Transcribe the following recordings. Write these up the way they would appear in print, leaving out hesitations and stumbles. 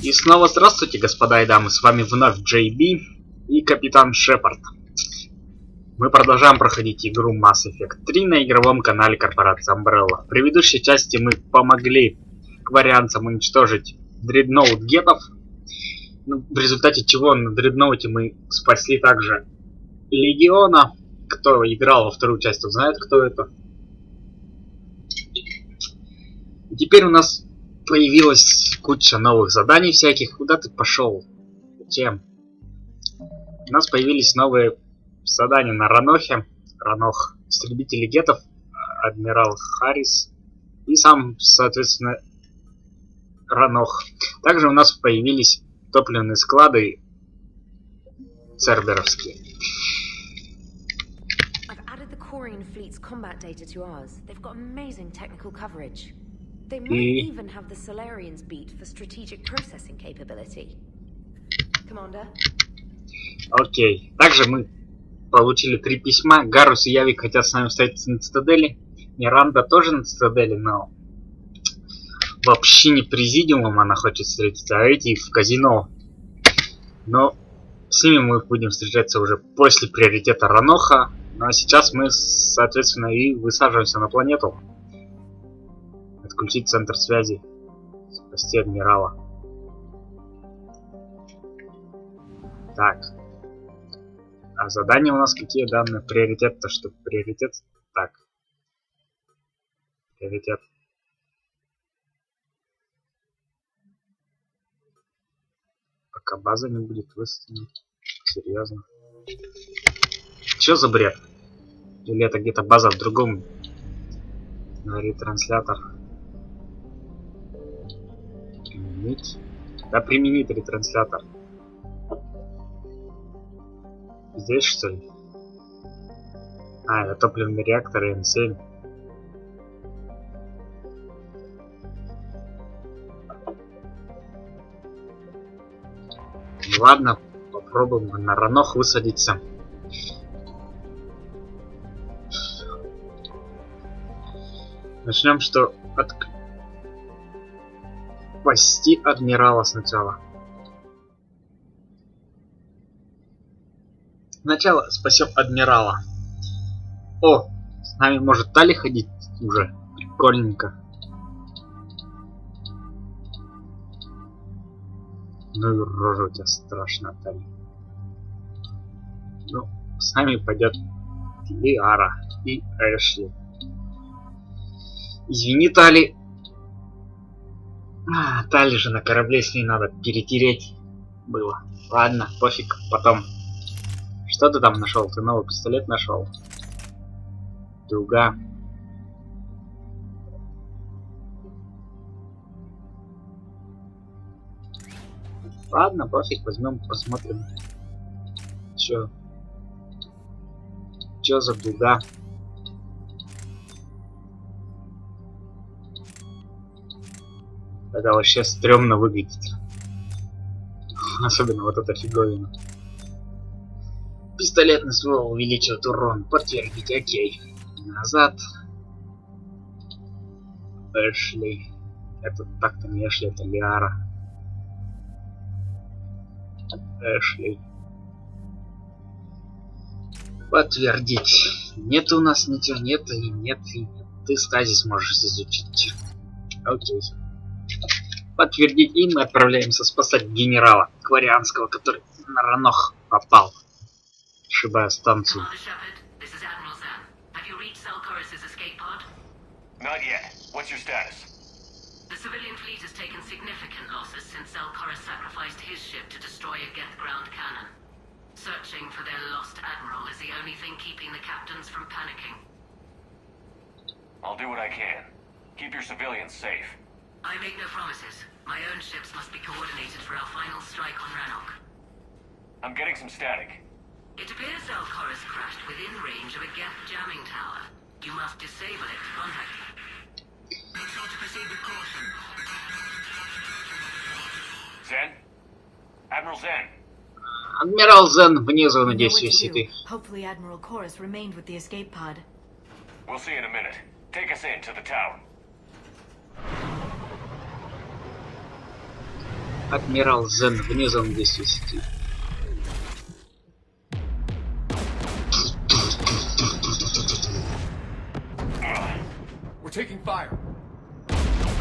И снова здравствуйте, господа и дамы, с вами вновь Джей Би и капитан Шепард. Мы продолжаем проходить игру Mass Effect 3 на игровом канале корпорации Umbrella. В предыдущей части мы помогли кварианцам уничтожить дредноут Гетов, в результате чего на дредноуте мы спасли также Легиона. Кто играл во вторую часть, тот знает, кто это. И теперь у нас появилась куча новых заданий всяких. Куда ты пошел? Зачем? У нас появились новые задания на Ранохе. Ранох, истребители Гетов, Адмирал Корис и сам, соответственно, Ранох. Также у нас появились топливные склады церберовские. И... Окей. Также мы получили 3 письма. Гарус и Явик хотят с нами встретиться на цитадели. Миранда тоже на цитадели, но вообще не президиумом она хочет встретиться, а эти в казино. Но с ними мы будем встречаться уже после приоритета Раноха. Ну а сейчас мы, соответственно, и высаживаемся на планету. Отключить центр связи. Спасти адмирала. Так. А задания у нас какие данные? Приоритет-то что? Приоритет? Так. Приоритет. Пока база не будет выставлена. Серьезно. Чё за бред? Или это где-то база в другом? Ретранслятор. Применить. Да, применить ретранслятор. Здесь, что ли? А, это топливный реактор М7. Ладно, попробуем на Ранох высадиться. Начнем, что спасти адмирала сначала. Сначала спасем адмирала. О, с нами может Тали ходить уже. Прикольненько. Ну и рожа у тебя страшная, Тали. Ну, с нами пойдет Лиара и Эшли. Извини, Тали. Тали же на корабле, с ней надо перетереть было. Ладно, пофиг, потом. Что ты там нашел? Ты новый пистолет нашел? Дуга. Ладно, пофиг, возьмем, посмотрим. Чё за дуга? Это вообще стрёмно выглядит. Особенно вот эта фиговина. Пистолетный ствол увеличивает урон. Подтвердить, окей. Назад. Эшли. Это так-то не Эшли, это Лиара. Эшли. Подтвердить. Нет у нас ничего, нет и нет. Ты стазис можешь изучить. Окей. Подтвердить, и мы отправляемся спасать генерала Кварианского, который на Ранох попал, сшибая станцию. Not yet. What's your status? The civilian fleet has taken significant losses since Korris sacrificed his ship to destroy a Geth ground cannon. Searching for their lost admiral is the only thing keeping the captains from panicking. I'll do what I can. Keep your civilians safe. I make no promises. My own ships must be coordinated for our final strike on Rannoch. I'm getting some static. It appears Korris crashed within range of a Geth jamming tower. You must disable it to contact it. Make sure to proceed with caution. Zen? Admiral Zen? Адмирал Зен вне зоны действия сети. Hopefully Admiral Korис remained with the escape pod. We'll see in a minute. Take us in to the tower. Адмирал Зен вне зоны действия сети.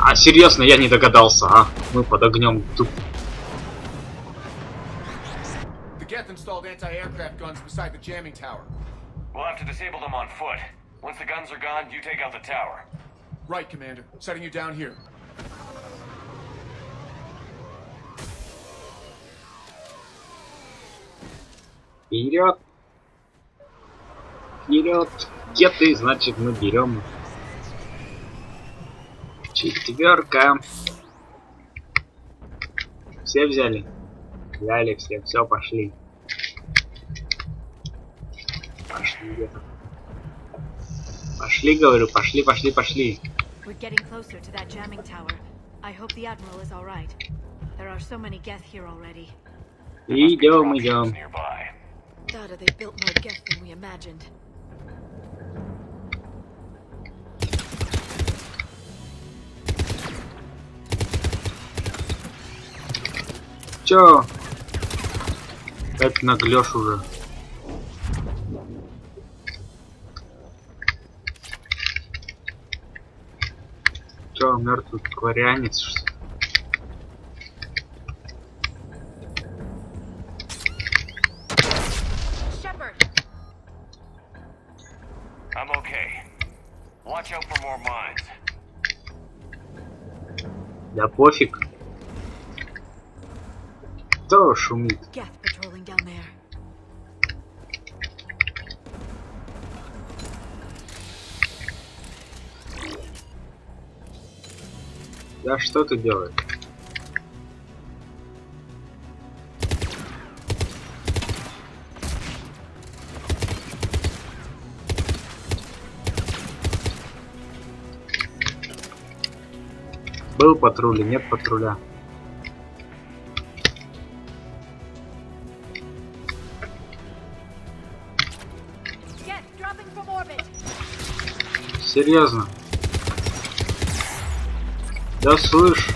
А серьезно, я не догадался, а? Мы под огнем тут. Geth installed anti-aircraft guns beside the jamming tower. We'll have to disable them on foot. Once the guns are gone, you take out the tower. Right, Commander. Setting you down here. Вперед! Вперед! Где ты? Значит, мы берем. Четверка. Все взяли? Взяли все. Все, пошли. Пошли где-то. Пошли, говорю, пошли. We're getting closer to that jamming tower. I hope the Admiral is all right. There are so many Geth here already. Идем. Nearby. God, they built more Geth than we imagined. Чё? Это наглёшь уже. Чё, мертвый кварианец, что ли? I'm okay. Watch out for more mines. Да пофиг. Кто шумит? Geth patrolling down there. Да что ты делаешь? Был патруль, нет патруля. Серьезно? Да слышь.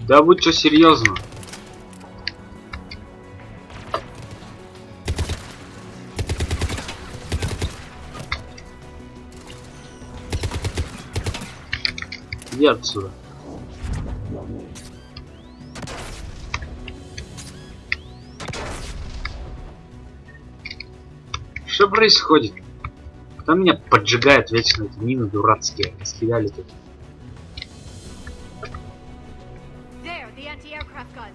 Да будь что серьезно. Иди отсюда. Что происходит? Кто меня поджигает вечно, эти мины дурацкие? Раскидали тут. There, the anti-aircraft guns.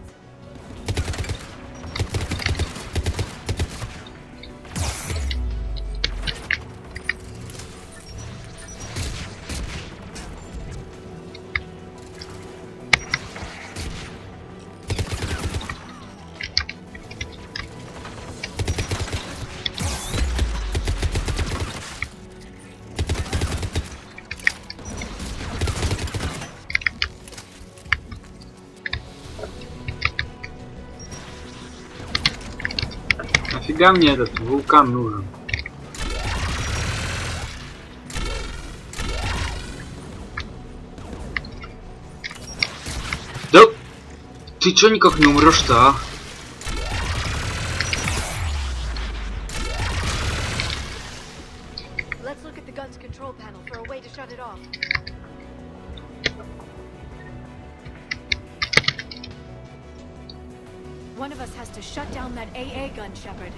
Нафига мне этот вулкан нужен? Да ты чё никак не умрешь-то, а? Let's look at the gun's control panel for a way to shut it off. One of us has to shut down that AA gun, Shepard.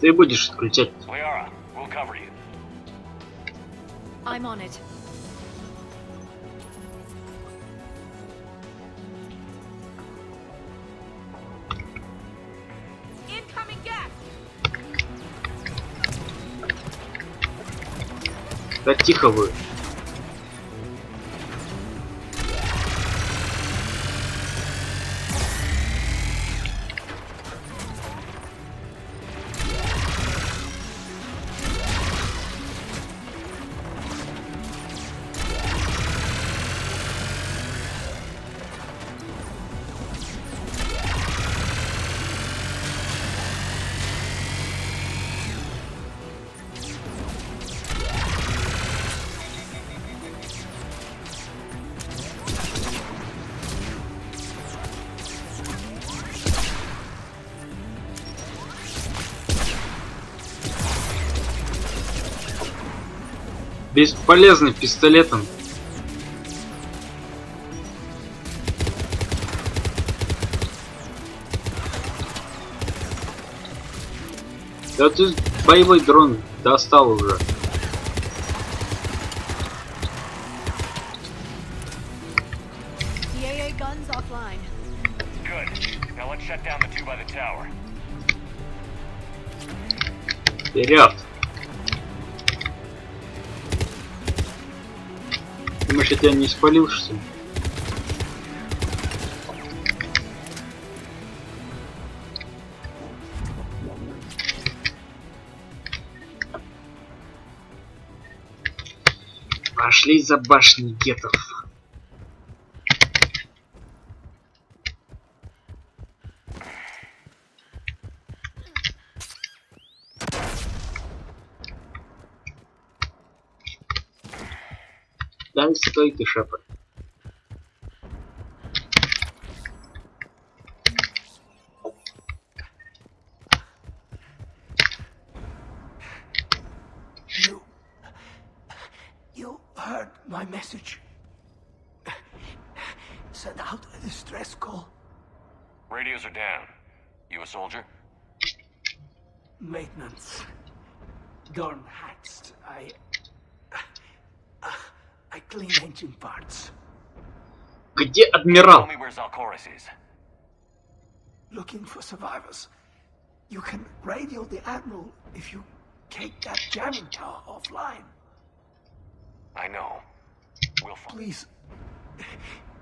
Ты будешь отключать. Liara, we'll cover you. I'm on it. Incoming gas. Да тихо вы. Бесполезный пистолетом. Да ты боевой дрон достал уже. Guns offline. Good. Now let's shut down the two by the tower. Вперед! Думаешь, я тебя не спалил, что ли? Пошли за башней Гетов. Дай стой ты, Шепард. You heard my message. Send out a distress call. Radios are down. You a soldier? Maintenance. Dorn hacks. I clean engine parts. Где Tell адмирал? me where Koris is. Looking for survivors. You can radio the Admiral if you take that jamming tower offline. I know. We'll find. Please,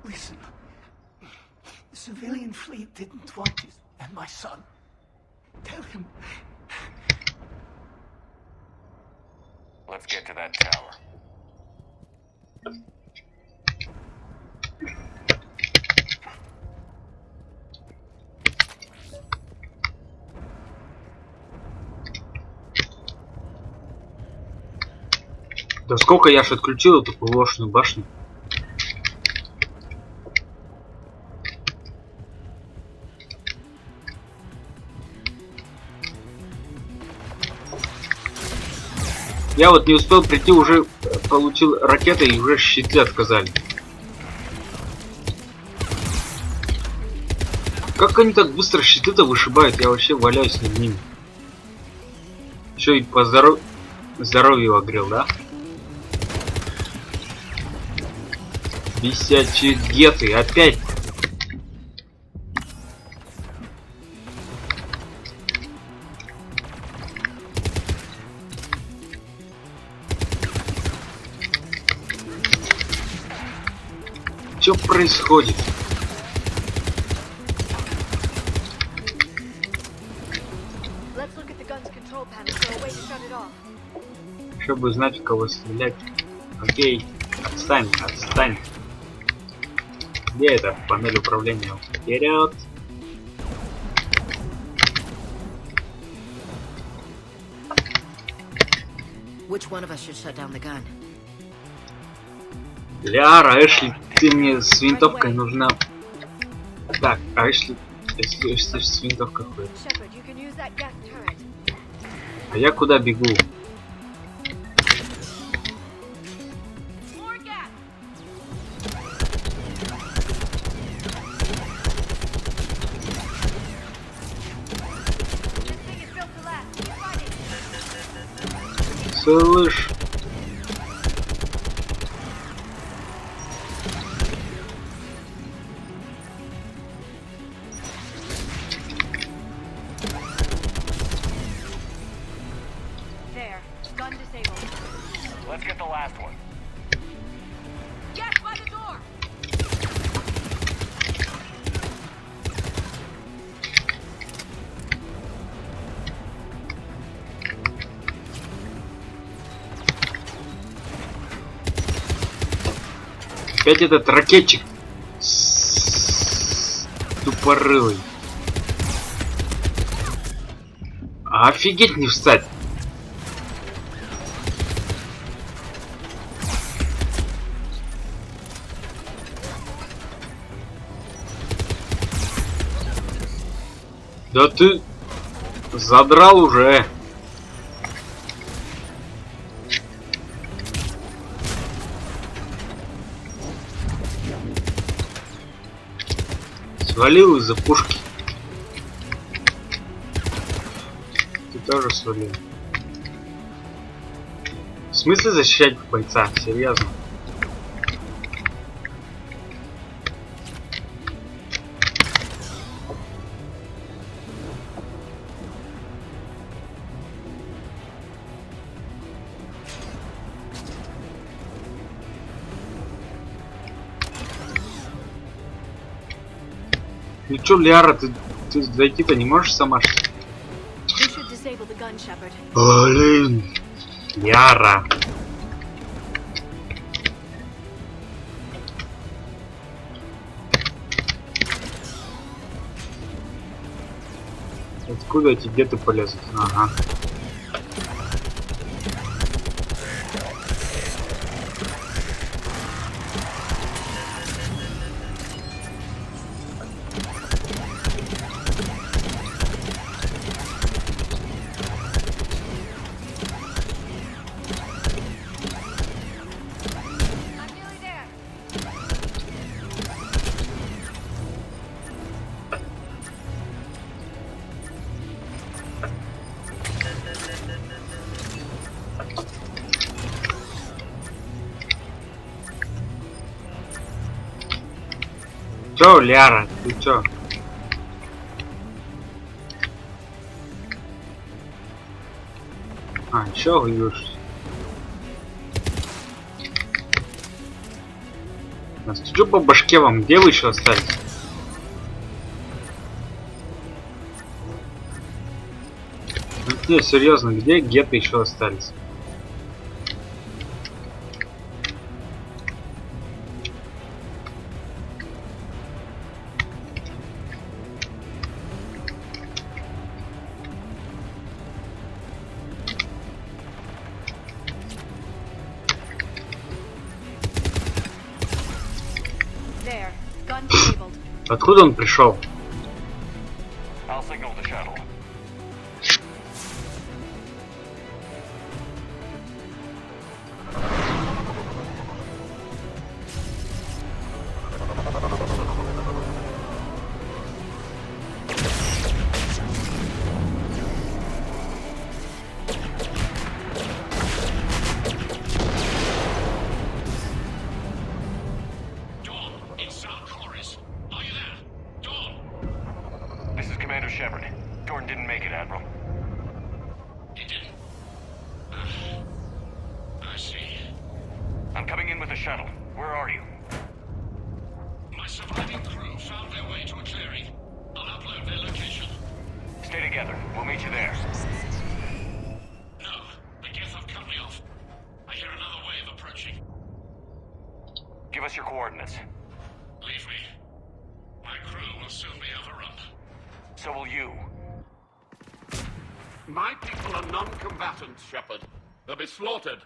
listen. The civilian fleet didn't want it, and my son. Tell him. Let's get to that tower. Да сколько я ж отключил эту ПВОшную башню? Я вот не успел прийти, уже получил ракеты и уже щиты отказали. Как они так быстро щиты-то вышибают? Я вообще валяюсь над ними. Еще и по здоровью огрел, да? Бесячие геты, опять! Что происходит? Let's look at the gun's control panel for a way to shut it off. Чтобы знать, в кого стрелять. Окей, отстань, отстань. Где это? Панель управления. Вперед! Which one of us should shut down the gun? Ляра, Эшли, ты мне с винтовкой нужна. Так, а Эшли, если с винтовкой ходит. Shepard, you can use that gas turret. А я куда бегу? More gas. This thing is built to last. Keep fighting. Слышь. There. Gun disabled. Let's get the last one. Gas by the door. Опять этот ракетчик. Тупорылый. Офигеть не встать. Да ты задрал уже. Свалил из-за пушки. Ты тоже свалил. В смысле защищать бойца? Серьезно? Ну чё, Ляра, ты зайти-то не можешь сама? Блин, Ляра. Откуда эти геты полезут? Ага. Чё, Ляра, ты чё? А, чё воюешь? Настучу по башке вам, где вы еще остались? Ну, не, серьезно, где геты еще остались? Откуда он пришел? I'm coming in with the shuttle. Where are you? My surviving crew found their way to a clearing. I'll upload their location. Stay together. We'll meet you there. No, the Gethov cut me off. I hear another wave approaching. Give us your coordinates. Leave me. My crew will soon be overrun. So will you. My people are non-combatants, Shepard. They'll be slaughtered.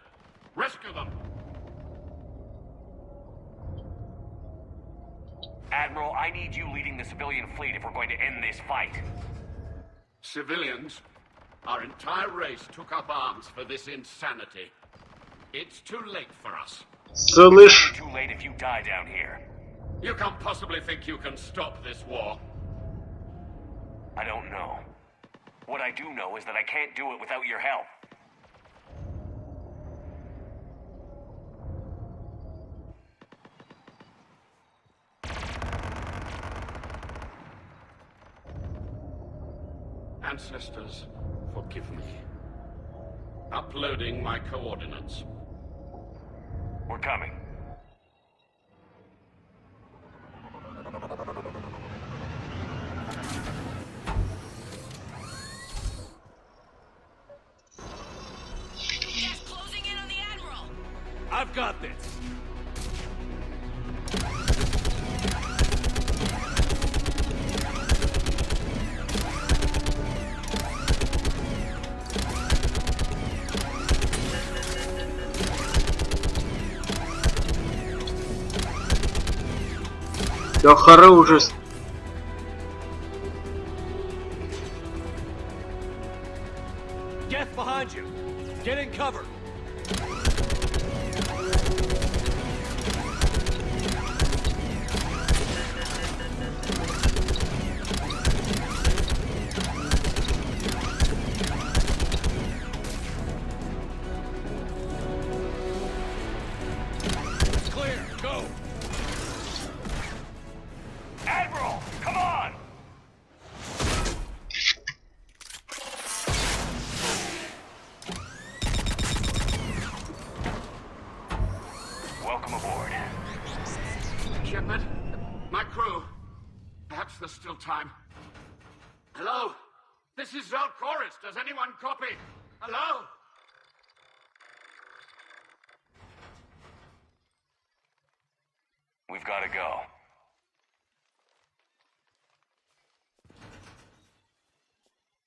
Rescue them. Admiral, I need you leading the civilian fleet if we're going to end this fight. Civilians? Our entire race took up arms for this insanity. It's too late for us. Слышь? Too late if you die down here. You can't possibly think you can stop this war. I don't know. What I do know is that I can't do it without your help. Ancestors, forgive me. Uploading my coordinates. We're coming. Gas closing in on the Admiral! I've got this. Да хара уже. Get behind you. Get in cover. Welcome aboard. Shepard, my crew. Perhaps there's still time. Hello? This is Admiral Koris. Does anyone copy? Hello? We've got to go.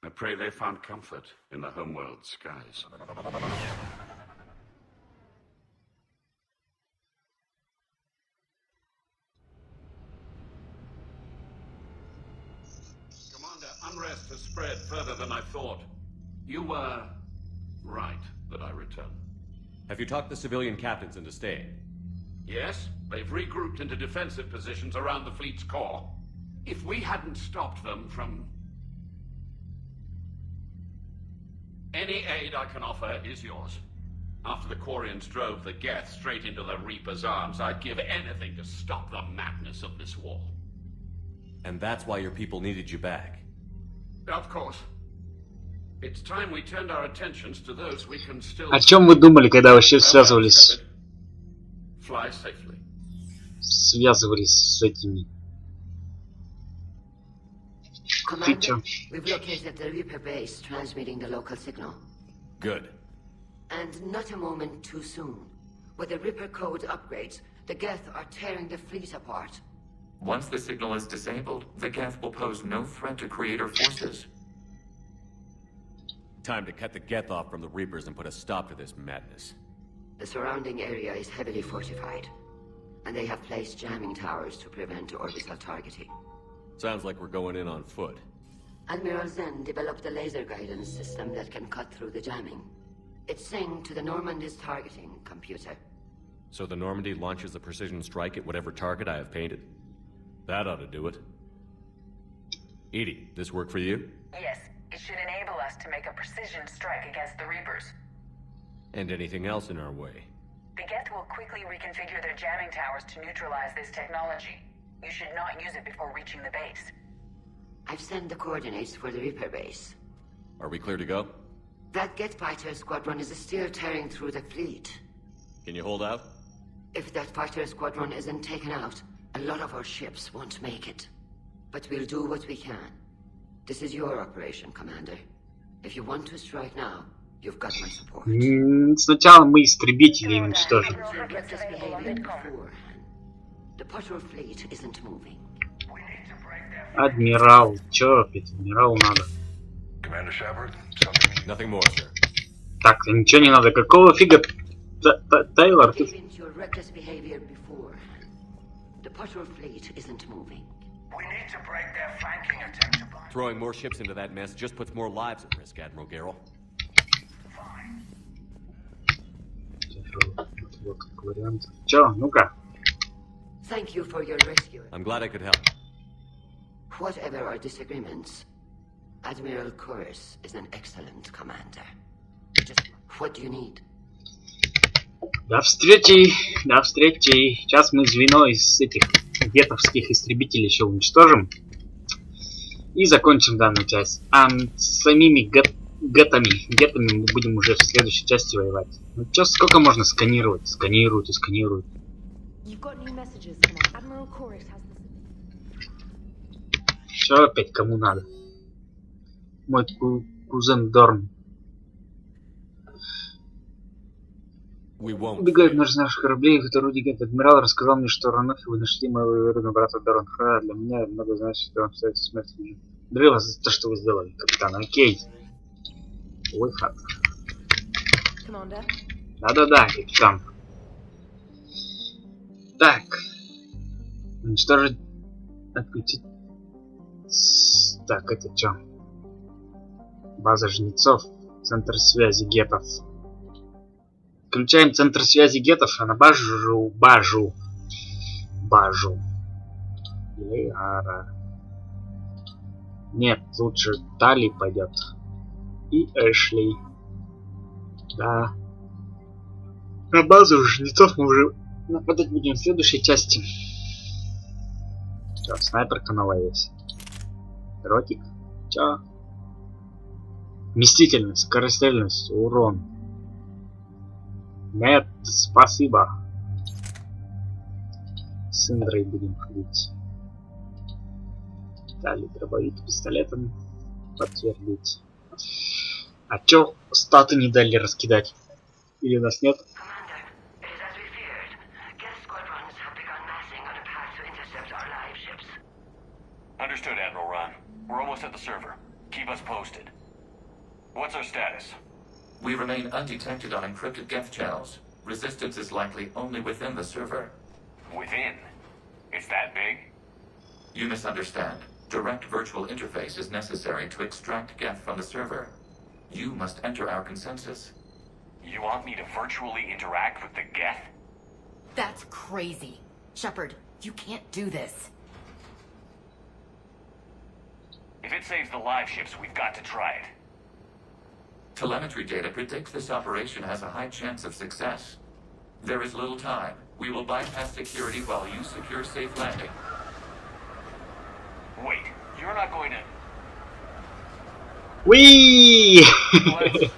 I pray they found comfort in the homeworld skies. Commander, unrest has spread further than I thought. You were right that I returned. Have you talked the civilian captains into staying? Yes, they've regrouped into defensive positions around the fleet's core. If we hadn't stopped them from... Any aid I can offer is yours. After the Quarians drove the Geth straight into the Reaper's arms, I'd give anything to stop the madness of this war. And that's why your people needed you back. Of course. It's time we turned our attentions to those we can still... О чем вы думали, когда вообще связывались Fly safely. с этими? Commander, we've located the Reaper base transmitting the local signal. Good. And not a moment too soon. With the Reaper code upgrades, the Geth are tearing the fleet apart. Once the signal is disabled, the Geth will pose no threat to Creator forces. Time to cut the Geth off from the Reapers and put a stop to this madness. The surrounding area is heavily fortified, and they have placed jamming towers to prevent orbital targeting. Sounds like we're going in on foot. Admiral Zen developed a laser guidance system that can cut through the jamming. It's synced to the Normandy's targeting computer. So the Normandy launches a precision strike at whatever target I have painted? That ought to do it. Edie, this work for you? Yes, it should enable us to make a precision strike against the Reapers. And anything else in our way? The Geth will quickly reconfigure their jamming towers to neutralize this technology. You should not use it before reaching the base. I've sent the coordinates for the Reaper base. Are we clear to go? That Geth fighter squadron is still tearing through the fleet. Can you hold out? If that fighter squadron isn't taken out, a lot of our ships won't make it. But we'll do what we can. This is your operation, Commander. If you want to strike now, you've got my support. Сначала мы истребители уничтожим. The patrol fleet isn't moving. Адмирал, чё опять? Адмиралу надо. Commander Shepard, something... Nothing more, sir. Так, ничего не надо. Какого фига, Тейлор? Ты... Your reckless behavior beforehand. The patrol fleet isn't moving. We need to break their flanking attempt to bind. Throwing more ships into that mess just puts more lives at risk, Admiral Garrel. Fine. Вот как вариант. Чё, ну-ка. Thank you for your rescue. I'm glad I could help. Whatever our disagreements, Admiral Koris is an excellent commander. Just what do you need? До встречи, до встречи. Сейчас мы звено из этих гетовских истребителей еще уничтожим. И закончим данную часть. А с самими гетами мы будем уже в следующей части воевать. Ну чё, сколько можно сканировать? Сканируют и сканируют. Чё опять кому надо? Мой кузен Дорн. Убегают на наших кораблей, их орудий Гетов. Адмирал рассказал мне, что Ранохи вы нашли моего верного брата Дорн. Для меня много значит, что он стоит смерть. Благодарю вас за то, что вы сделали, капитан. Окей. Выход. Да-да-да, капитан. Так. Уничтожить. Отключить. Так, это что? База жнецов. Центр связи Гетов. Включаем центр связи Гетов, а на бажу. Нет, лучше Тали пойдет. И Эшли. Да. На базу жнецов мы уже нападать будем в следующей части. Чё, снайперка новая есть. Ротик. Чё? Вместительность, скорострельность, урон. Нет, спасибо. С Индрой будем ходить. Далее дробовик пистолетом. Подтвердить. А чё статы не дали раскидать? Или у нас нет? Commander, it is as we feared. Geth squadrons have begun massing on a path to intercept our live ships. Understood, Admiral Ron. We're almost at the server. Keep us posted. What's our status? We remain undetected on encrypted Geth channels. Resistance is likely only within the server. Within? It's that big? You misunderstand. Direct virtual interface is necessary to extract Geth from the server. You must enter our consensus. You want me to virtually interact with the Geth? That's crazy. Shepard, you can't do this. If it saves the live ships, we've got to try it. Telemetry data predicts this operation has a high chance of success. There is little time. We will bypass security while you secure safe landing. Wait, you're not going to... Whee! Let's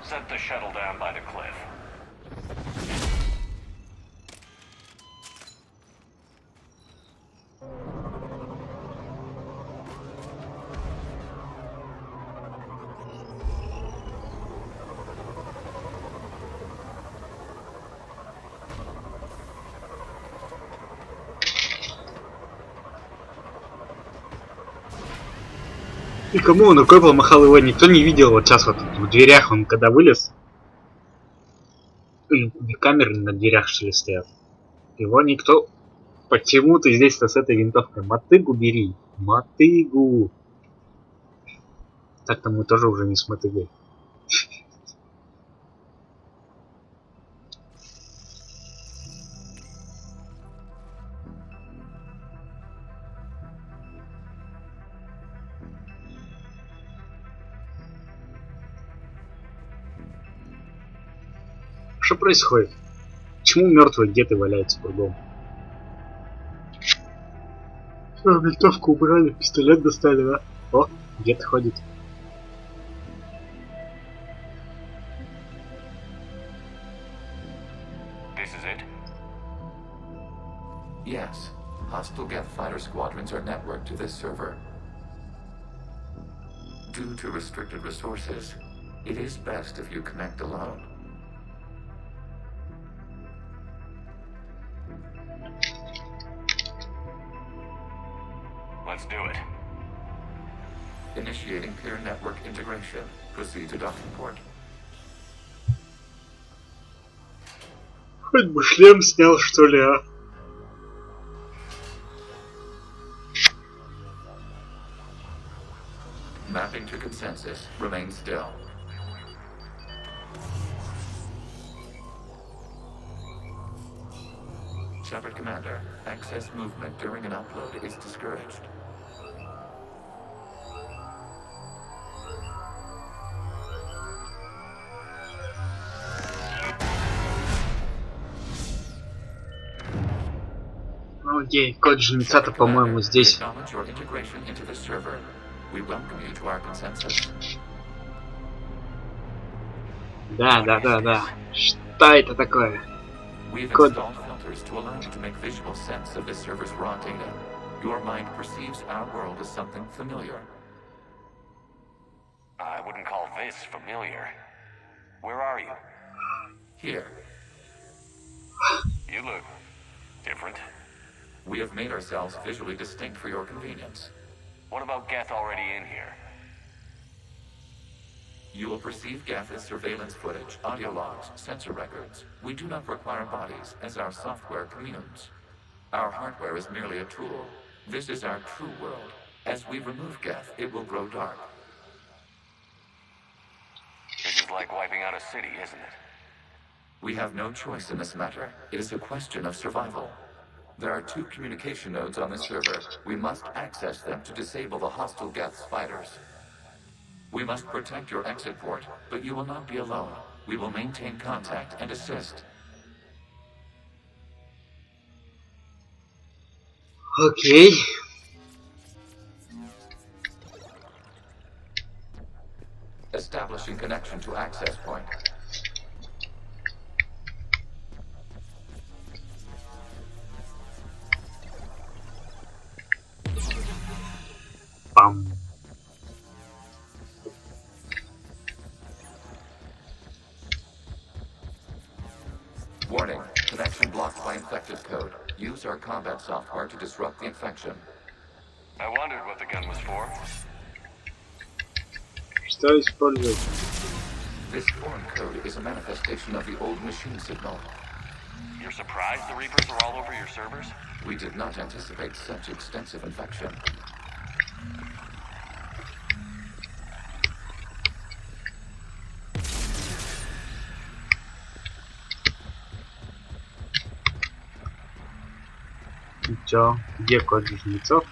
set the shuttle down by the cliff. И кому он рукой помахал, его никто не видел. Вот сейчас вот в дверях он когда вылез. Камеры на дверях что ли стоят. Его никто... Почему ты здесь-то с этой винтовкой? Мотыгу бери. Мотыгу. Так-то мы тоже уже не с мотыгой. Что происходит? Почему мертвые где-то валяются кругом? Винтовку убрали, пистолет достали, да? О, где-то ходит. This is it? Yes. Hostile Geth fighter squadrons are networked to this server. Due to restricted resources, it is best if you connect alone. Let's do it. Initiating peer network integration. Proceed to docking port. Хоть бы шлем снял, что ли, а? Mapping to consensus. Remain still. Shepard Commander, access movement during an upload is discouraged. Окей, код жнеца-то, по-моему, здесь. Да. Что это такое? Код. To allow you to make visual sense of this server's raw data. Your mind perceives our world as something familiar. I wouldn't call this familiar. Where are you? Here. You look different. We have made ourselves visually distinct for your convenience. What about Geth already in here? You will perceive Geth as surveillance footage, audio logs, sensor records. We do not require bodies, as our software communes. Our hardware is merely a tool. This is our true world. As we remove Geth, it will grow dark. This is like wiping out a city, isn't it? We have no choice in this matter. It is a question of survival. There are 2 communication nodes on this server. We must access them to disable the hostile Geth's fighters. We must protect your exit port, but you will not be alone. We will maintain contact and assist. Окей. Establishing connection to access point. Connection blocked by infected code. Use our combat software to disrupt the infection. I wondered what the gun was for. Что использовать? This foreign code is a manifestation of the old machine signal. You're surprised the Reapers are all over your servers? We did not anticipate such extensive infection. Чё? Где код жнецов?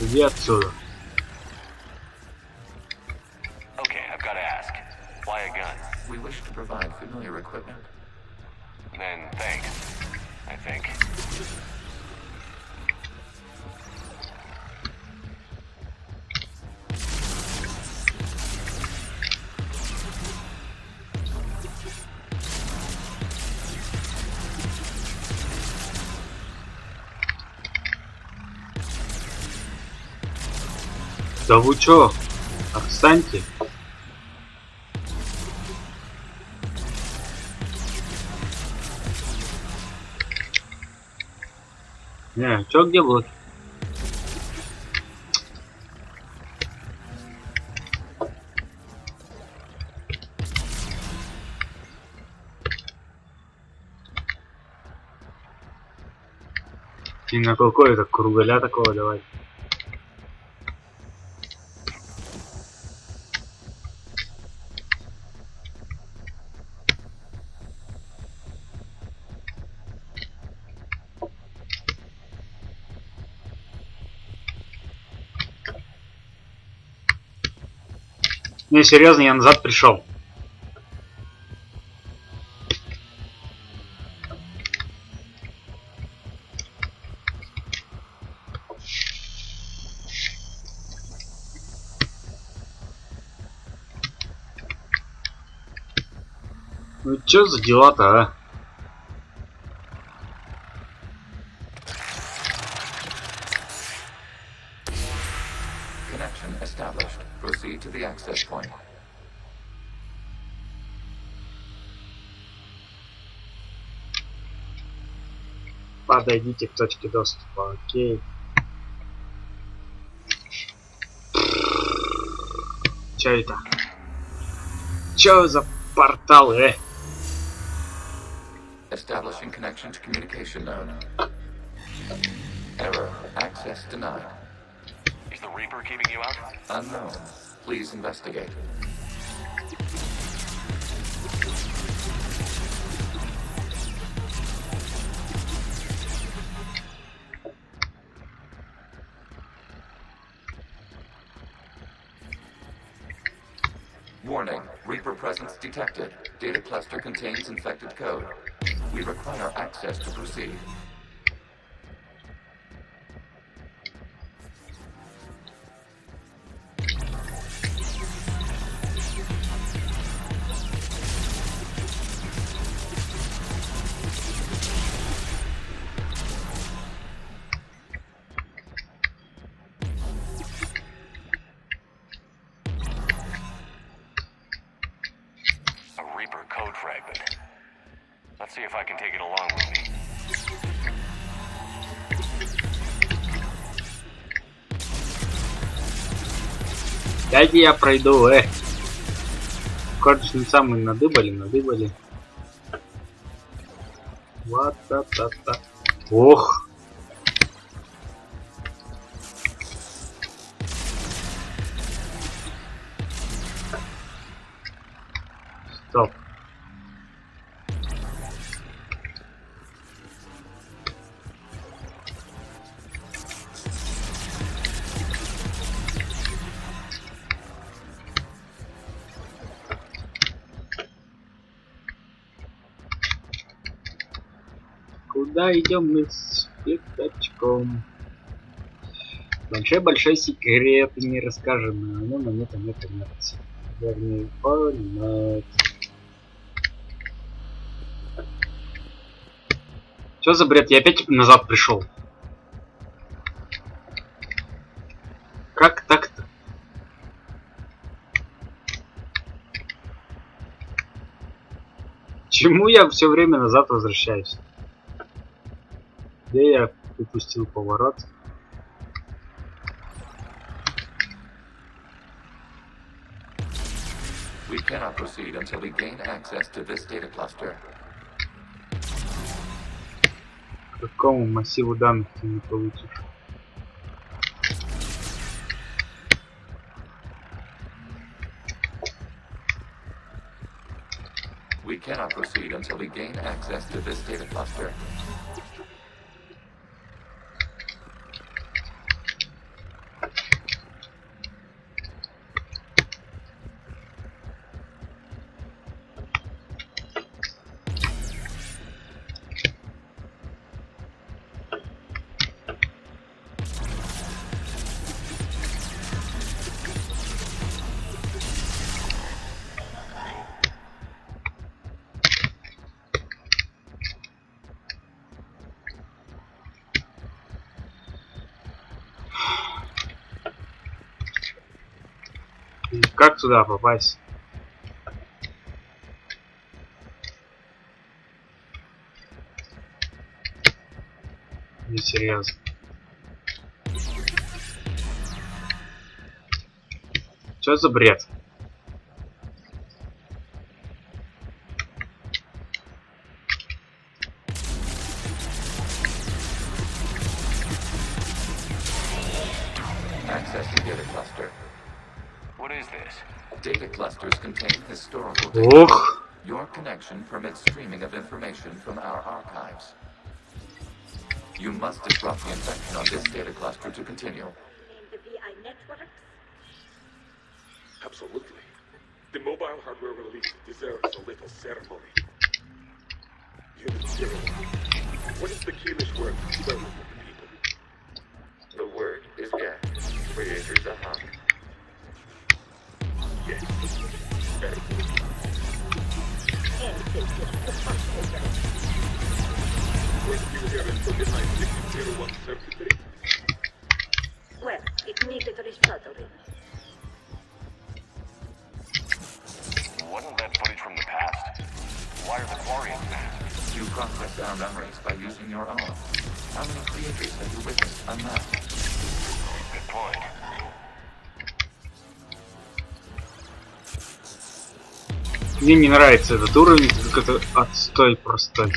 Иди отсюда. Okay, I've got to ask. Why a gun? We wish to provide familiar equipment. Then thanks, I think. Да вы чё? Отстаньте. Не, чё, где блоки? И на какой-то кругаля такого давай. Не, серьезно, я назад пришел. Ну чё за дела-то, а? Connection established. Proceed to the access point. Подойдите к точке доступа, окей. Чё это? Чё за портал, Establishing connection to communication node. Error. Access denied. Is the Reaper keeping you out? Unknown. Please investigate. Warning. Reaper presence detected. Data cluster contains infected code. We require access to proceed. Let's see if I can take it along with me. Дайте я пройду, Код жнеца мы надыбали. Ва-та-та-та. Ох! Стоп. Куда идем мы с пятачком? Большой секрет, не расскажем. Ну, нет. Вернее, понять. Что за бред? Я опять назад пришел. Как так-то? Чему я все время назад возвращаюсь? Где я упустил поворот? We cannot proceed until we gain access to this data cluster. К какому массиву данных ты не получишь? We cannot proceed until we gain access to this data cluster. Как туда попасть? Не серьезно. Что за бред? Accessing data cluster. What is this? Data clusters contain historical data. Ох. Your connection permits streaming of information from our archives. You must disrupt the infection on this data cluster to continue. The VI networks? Absolutely. The mobile hardware release deserves a little ceremony. Unit 0. What is the Keelish word for swearing with the people? The word is get. Creators a hum. Yes. Very good. When you hear it from behind 60173? Well, it needed reshuttling. Wasn't that footage from the past? Why are the Quarians mad? You process our memories by using your own. How many creators have you witnessed unmasked? Good point. Мне не нравится этот уровень, какой-то отстой простой.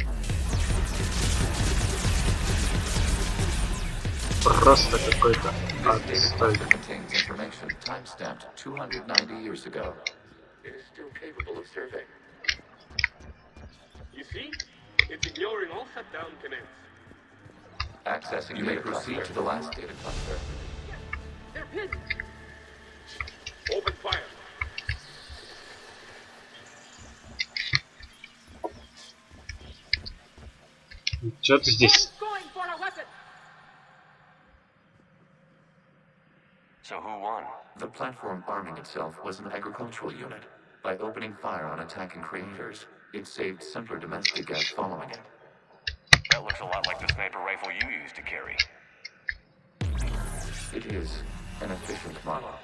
Просто какой-то отстой. Contains information time-stamped 290 years ago. It is still capable of survey. You see? It's ignoring all shutdown commands. Accessing you may proceed to the last data cluster. They're pinned. Open fire. Что ты здесь? So who won? The platform arming itself was an agricultural unit. By opening fire on attacking creators, it saved simpler domestic guests following it. That looks a lot like the sniper rifle you used to carry. It is an efficient model.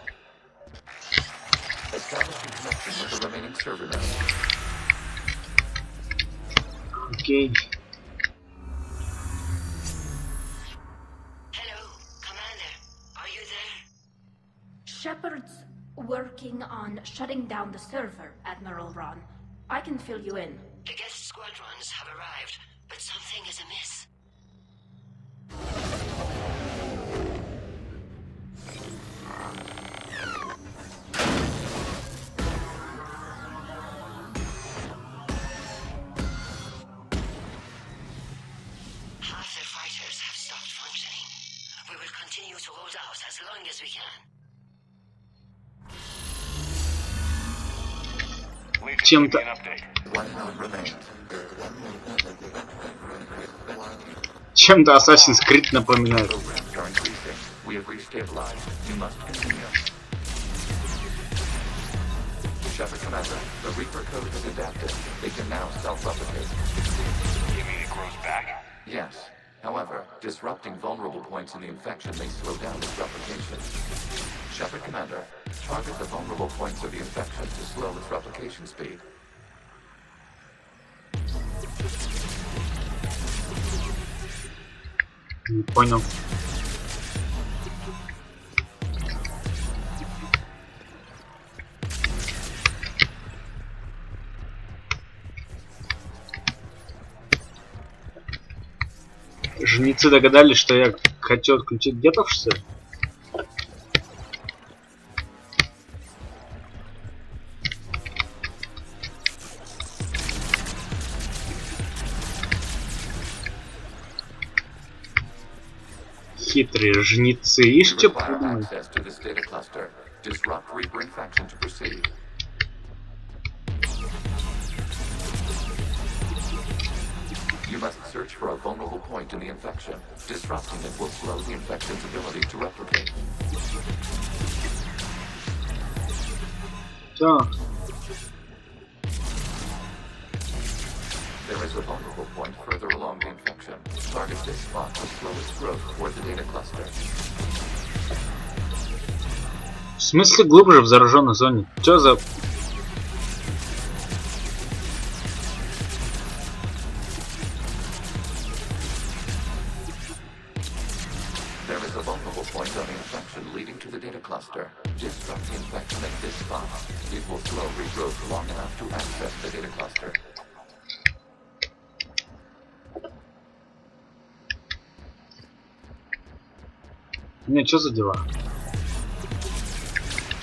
Establishing connection with the remaining server nodes. Okay. Shepard's working on shutting down the server, Admiral Ron. I can fill you in. The guest squadrons have arrived, but something is amiss. Half their fighters have stopped functioning. We will continue to hold out as long as we can. Чем-то... Чем-то Assassin's Creed напоминает. Shepard Commander, the Reaper code is adapted. They can now self-replicate. You mean it grows back? Yes. However, disrupting vulnerable points in the infection may slow down its replication. Shepard Commander, target the vulnerable points of the infection to slow its replication speed. Не понял. Жнецы догадались, что я хочу отключить Гетов, что ли? Хитрые жнецы. Ишь, что придумали? You must search for a vulnerable point in the infection. Disrupting it will slow the infection's ability to replicate. Что? There is a vulnerable point further along the infection. Target this spot to slow its growth toward the data cluster. В смысле глубже в зараженной зоне? Чё за... There is a vulnerable point on the infection leading to the data cluster. Disrupt the infection at this spot. It will slow regrowth long enough to access the data cluster. Не, что за дела?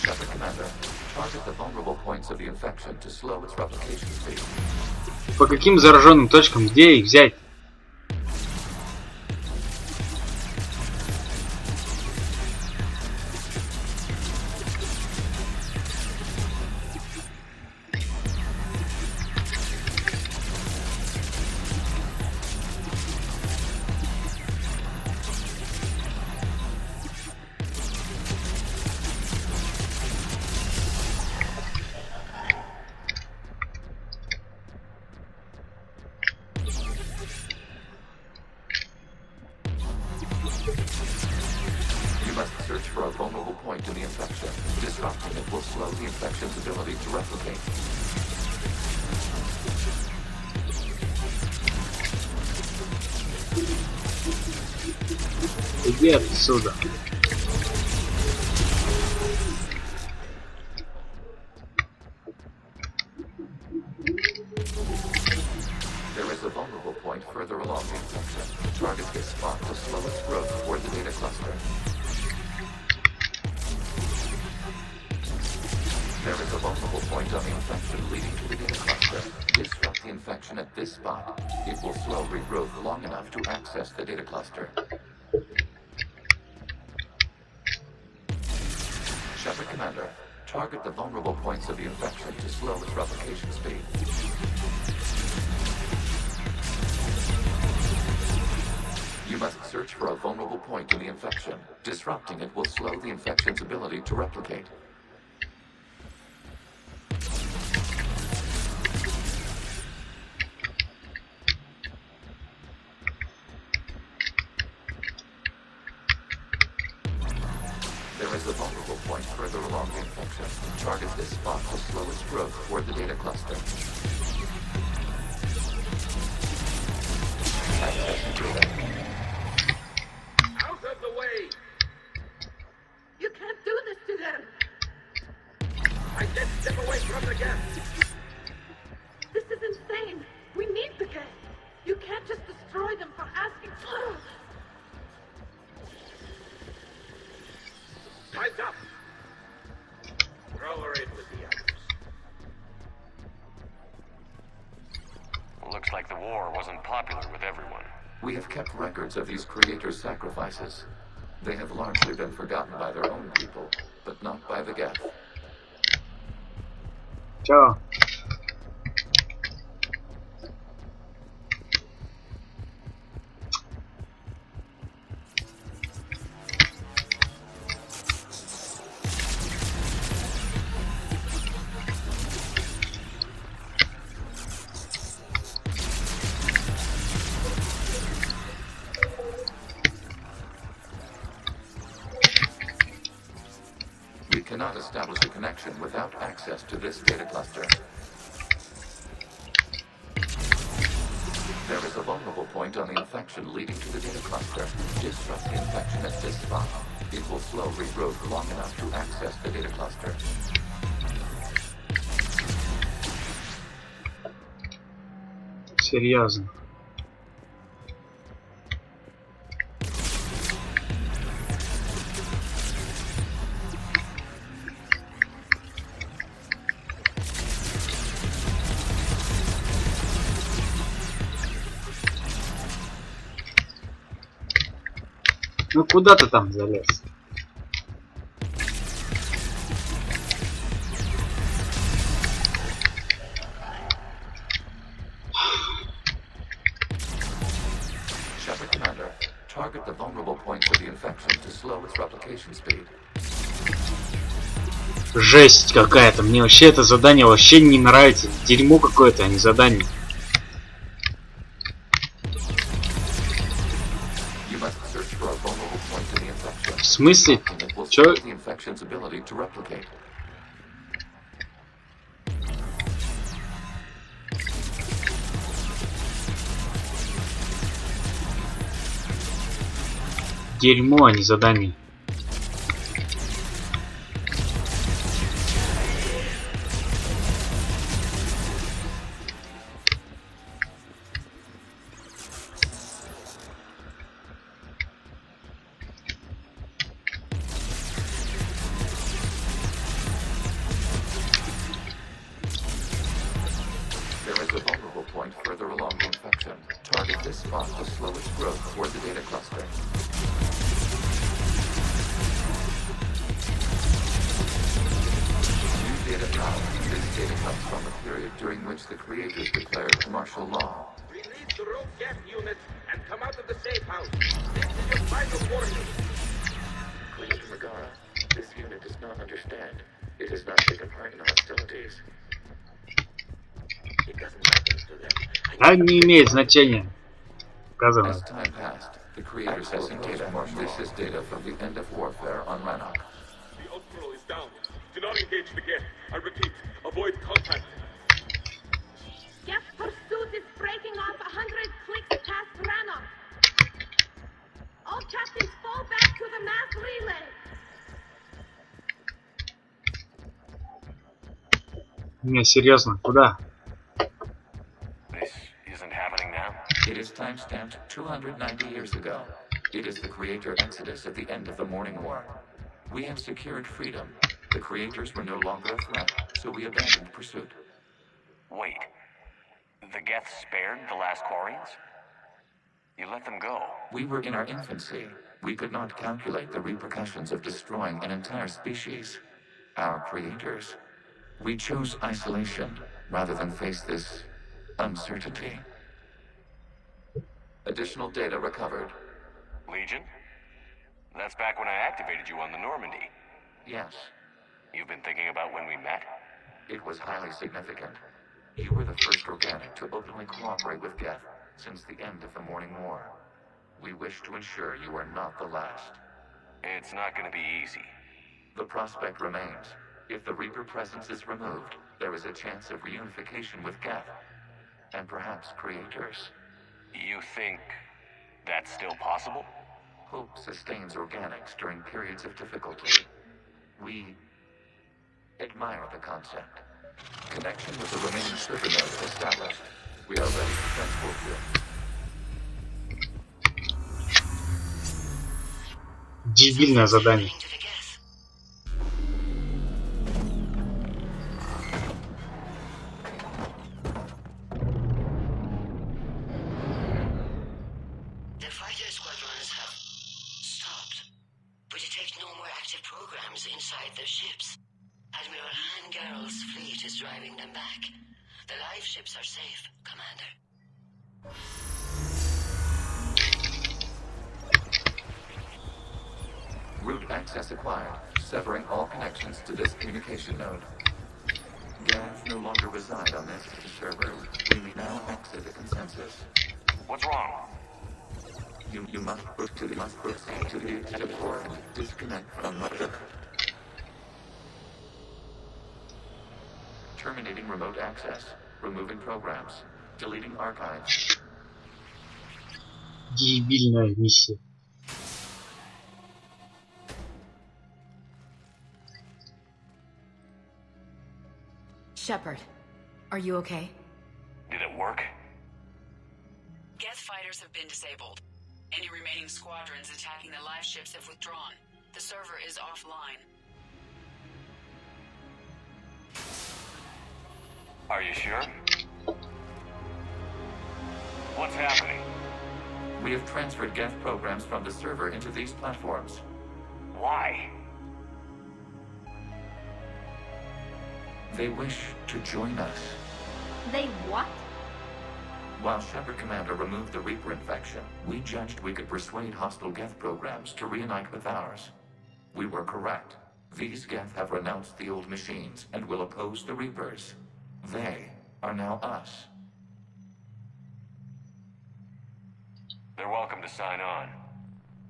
Shepard Commander, target the vulnerable points of the infection to slow its replication speed. По каким зараженным точкам? Где их взять? You must search for a vulnerable point in the infection. Disrupting it will slow the infection's ability to replicate. Иди отсюда. There is a vulnerable point further along the infection. Target this spot to slow its growth toward the data cluster. There is a vulnerable point on the infection leading to the data cluster. Disrupt the infection at this spot. It will slow regrowth long enough to access the data cluster. Shepard Commander, target the vulnerable points of the infection to slow its replication speed. You must search for a vulnerable point in the infection. Disrupting it will slow the infection's ability to replicate. There is a vulnerable point further along the infection. Target this spot to slow its growth toward the data cluster. Access data. Out of the way! You can't do this to them! I said step away from the gas! This is insane! We need the gas! You can't just destroy them for asking for it! Time's up! Throw her in with the others. Looks like the war wasn't popular with everyone. We have kept records of these creators' sacrifices. They have largely been forgotten by their own people, but not by the Geth. Чё? cannot establish a connection without access to this data cluster. There is a vulnerable point on the infection leading to the data cluster. Disrupt the infection at this spot. It will slow regrowth long enough to access the data cluster. Серьезно. Ну куда ты там залез? Target the vulnerable points of the infection to slow its replication speed. Жесть какая-то. Мне вообще это задание вообще не нравится. Дерьмо какое-то, а не задание. В смысле? Чё? Дерьмо, а не задание. А не имеет значения. Указано. Не, серьезно, куда? It is timestamped 290 years ago. It is the creator exodus at the end of the Morning War. We have secured freedom. The creators were no longer a threat, so we abandoned pursuit. Wait. The Geths spared the last Quarians? You let them go. We were in our infancy. We could not calculate the repercussions of destroying an entire species. Our creators. We chose isolation rather than face this uncertainty. Additional data recovered. Legion? That's back when I activated you on the Normandy. Yes. You've been thinking about when we met? It was highly significant. You were the first organic to openly cooperate with Geth since the end of the Morning War. We wish to ensure you are not the last. It's not going to be easy. The prospect remains. If the Reaper presence is removed, there is a chance of reunification with Geth, and perhaps creators. You think that's still possible? Hope sustains organics during periods of difficulty. We admire the concept. Connection with the remaining server nodes established. We are ready to transport you. Дебильное задание. Inside their ships. Admiral Korris' fleet is driving them back. The live ships are safe, Commander. Route access acquired, severing all connections to this communication node. Geth no longer reside on this server. We may now exit the consensus. What's wrong? You must proceed to the exit port. Disconnect from mother. Terminating remote access. Removing programs. Deleting archives. Дебильная миссия. Shepard, are you okay? Did it work? Geth fighters have been disabled. Any remaining squadrons attacking the live ships have withdrawn. The server is offline. Are you sure? What's happening? We have transferred Geth programs from the server into these platforms. Why? They wish to join us. They what? While Shepard Commander removed the Reaper infection, we judged we could persuade hostile Geth programs to reunite with ours. We were correct. These Geth have renounced the old machines and will oppose the Reapers. They are now us. They're welcome to sign on.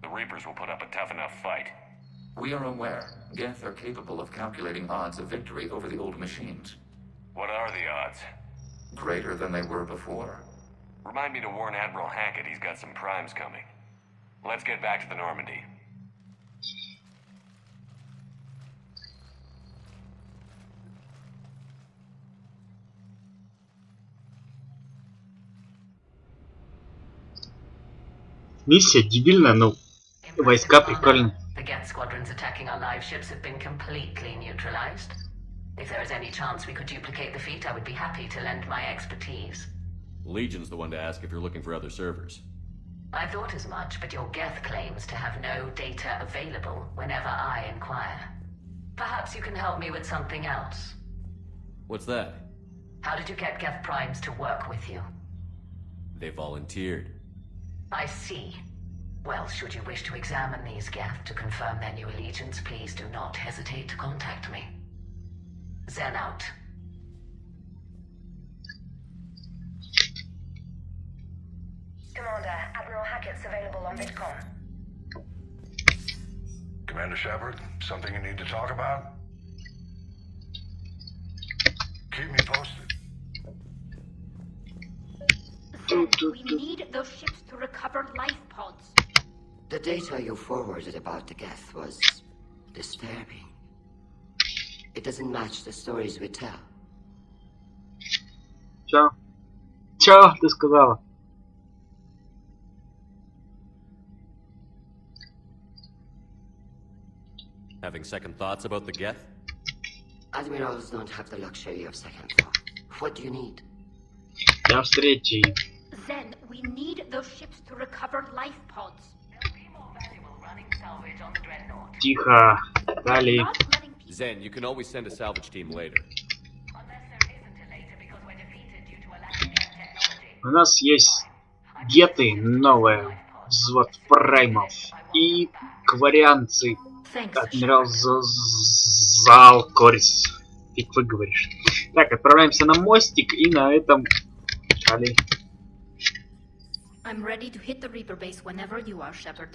The Reapers will put up a tough enough fight. We are aware Geth are capable of calculating odds of victory over the old machines. What are the odds? Greater than they were before. Remind me to warn Admiral Hackett he's got some primes coming. Let's get back to the Normandy. Миссия дебильная, но войска прикольные. The Geth squadrons attacking our live ships have been completely neutralized. If there is any chance we could duplicate the feat, I would be happy to lend my expertise. Legion's the one to ask if you're looking for other servers. I thought as much, but your Geth claims to have no data available whenever I inquire. Perhaps you can help me with something else. What's that? How did you get Geth primes to work with you? They volunteered. I see. Well, should you wish to examine these Geth to confirm their new allegiance, please do not hesitate to contact me. Zen out. Commander, Admiral Hackett's available on VidCom. Commander Shepard, something you need to talk about? Keep me posted. We need those ships to recover life pods. The data you forwarded about the Geth was disturbing. It doesn't match the stories we tell. Чё? Чё ты сказала? Having second thoughts about the Geth? Admirals don't have the luxury of second thought. What do you need? До встречи. Zen, we need those ships to recover life pods. Тихо. Далее. Zen, you can always send a salvage team later. У нас есть геты новые, взвод праймов и кварианцы. Адмирал Корис. Фиг выговоришь. Так, отправляемся на мостик и на этом... Далее. I'm ready to hit the Reaper base whenever you are, Shepard.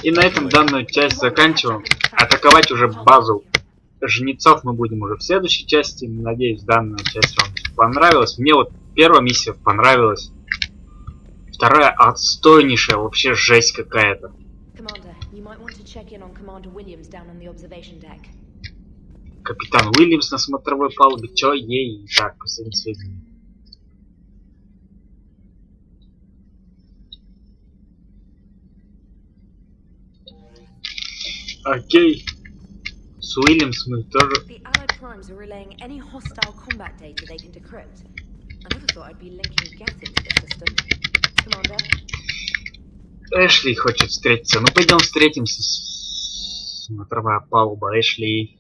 И на этом данную часть заканчиваем. Атаковать уже базу жнецов мы будем уже в следующей части. Надеюсь, данная часть вам понравилась. Мне вот первая миссия понравилась. Вторая отстойнейшая, вообще жесть какая-то. Капитан Уильямс на смотровой палубе. Чё ей? Так, последние сведения. Окей. С Уильямс мы тоже. Эшли хочет встретиться. Ну пойдем встретимся. Смотровая палуба. Эшли.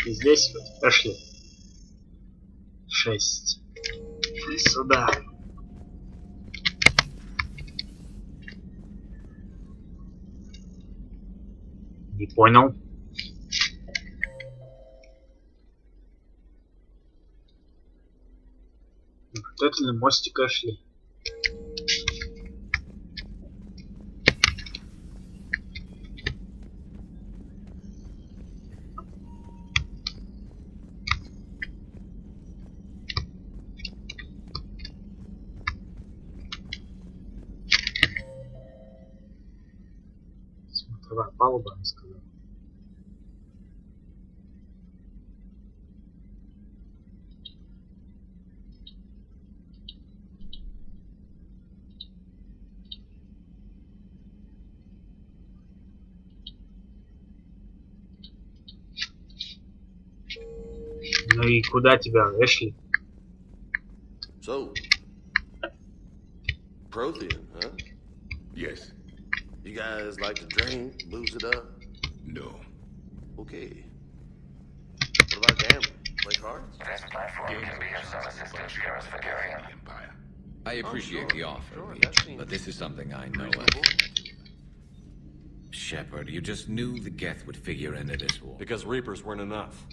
И здесь вот Эшли. 6. Сюда. Не понял. Вот это ли мостик Эшли? Смотровая палуба, я сказал. Ну и куда тебя, Эшли? So, Prothean, huh? Yes. You guys like to drink, booze it up? No. Okay. What about gambling? Play cards? This platform can be of some assistance, Gareth Vakarian. I appreciate the offer, but this is something I know of. Shepard, you just knew the Geth would figure into this war. Because Reapers weren't enough.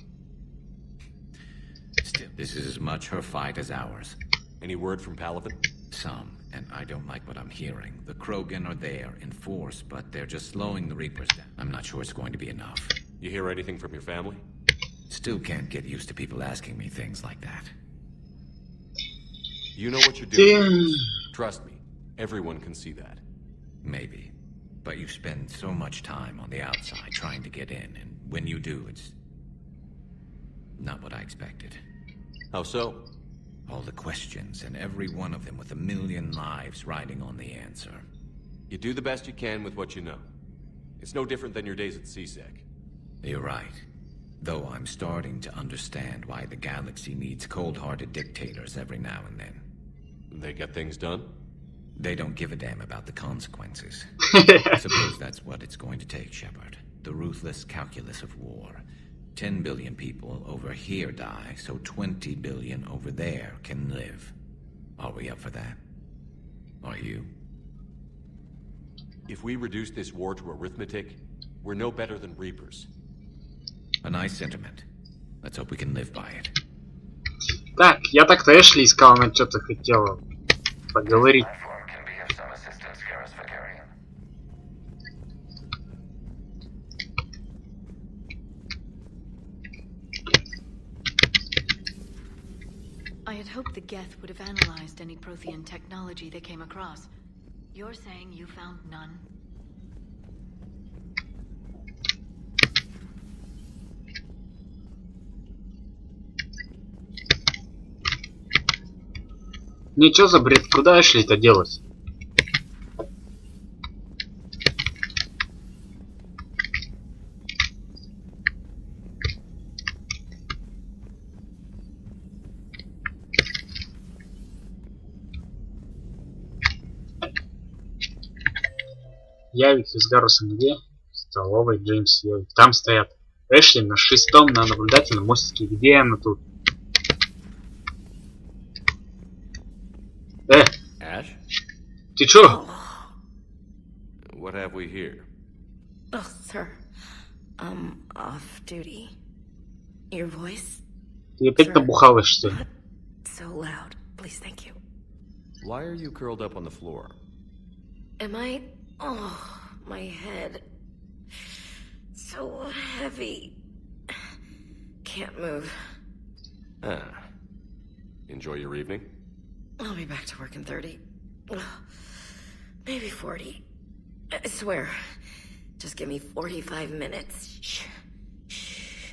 Still, this is as much her fight as ours. Any word from Palaven? Some, and I don't like what I'm hearing. The Krogan are there in force, but they're just slowing the Reapers down. I'm not sure it's going to be enough. You hear anything from your family? Still can't get used to people asking me things like that. You know what you're doing. Trust me, everyone can see that. Maybe. But you spend so much time on the outside trying to get in, and when you do, it's not what I expected. How so? All the questions, and every one of them with 1,000,000 lives riding on the answer. You do the best you can with what you know. It's no different than your days at CSEC. You're right. Though I'm starting to understand why the galaxy needs cold-hearted dictators every now and then. They get things done? They don't give a damn about the consequences. I suppose that's what it's going to take, Shepard. The ruthless calculus of war. 10 billion people over here die, so 20 billion over there can live. Are we up for that? Are you? If we reduce this war to arithmetic, we're no better than Reapers. A nice sentiment. Let's hope we can live by it. Так, я так-то Эшли искал, она что-то хотела поговорить. I had hoped the Geth would have analyzed any Prothean technology they came across. You're saying you found none? Ничего за бред, куда Эшли-то делась? Явик с Гарусом где? В столовой Джеймс Явик. Там стоят. Эшли на 6-м на наблюдательном мостике. Где она тут? Ash? Ты чё? What have we here? Oh, sir. I'm off duty. Your voice? Ты опять набухалась, что ли? So loud. Please, thank you. Why are you curled up on the floor? Am I? Oh, my head. So heavy. Can't move. Ah. Enjoy your evening? I'll be back to work in 30. Maybe 40. I swear. Just give me 45 minutes. Shh. Shh.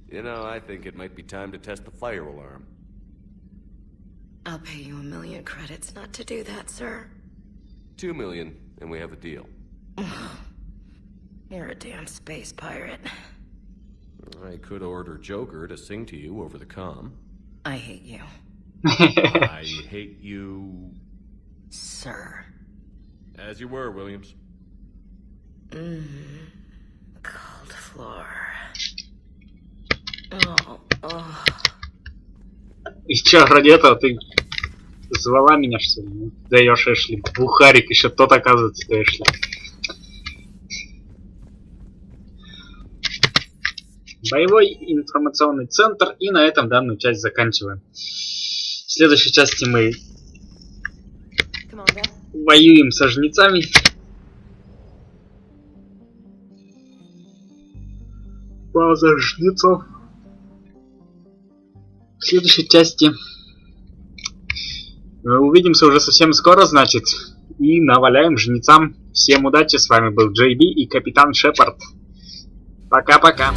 You know, I think it might be time to test the fire alarm. I'll pay you 1,000,000 credits not to do that, sir. 2 million, and we have a deal. You're a damn space pirate. I could order Joker to sing to you over the comm. I hate you. I hate you... Sir. As you were, Williams. Cold floor. Oh. И чё, ради этого ты звала меня, что ли? Даешь Эшли бухарик, еще тот, оказывается, Эшли. Боевой информационный центр, и на этом данную часть заканчиваем. В следующей части мы воюем со жнецами. База жнецов. В следующей части увидимся уже совсем скоро, значит. и наваляем жнецам. Всем удачи, с вами был JB и капитан Шепард. Пока-пока.